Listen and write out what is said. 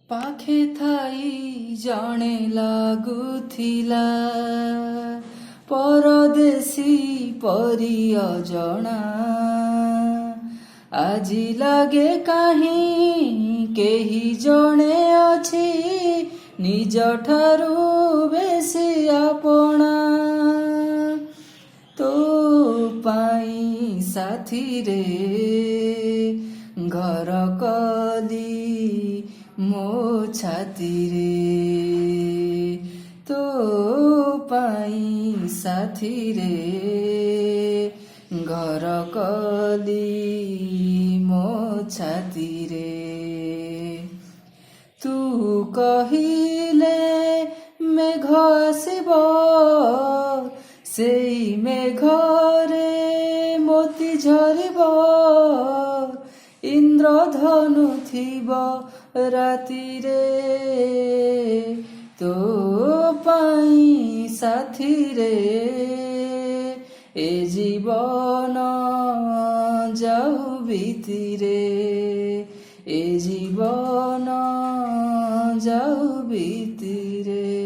ପାଖେ ଥାଇ ଜଣେ ଲାଗୁଥିଲା ପରଦେଶୀ ପରି ଅଜଣା। ଆଜି ଲାଗେ କାହିଁ କେହି ଜଣେ ଅଛି ନିଜଠାରୁ ବେଶୀ ଆପଣା। ତୋ ପାଇଁ ସାଥିରେ ଘର କଲି ମୋ ଛାତିରେ। ତୋ ପାଇଁ ସାଥିରେ ଘର କଲି ମୋ ଛାତିରେ। ତୁ କହିଲେ ମେଘ ଆସିବ, ସେଇ ମେଘରେ ମୋତି ଝରିବ। ଇନ୍ଦ୍ରଧନୁ ଥିବ ରାତିରେ, ତୋ ପାଇଁ ସାଥିରେ ଏ ଜୀବନ ଯାଉ ବିତିରେ। ଏ ଜୀବନ ଯାଉ ବିତିରେ।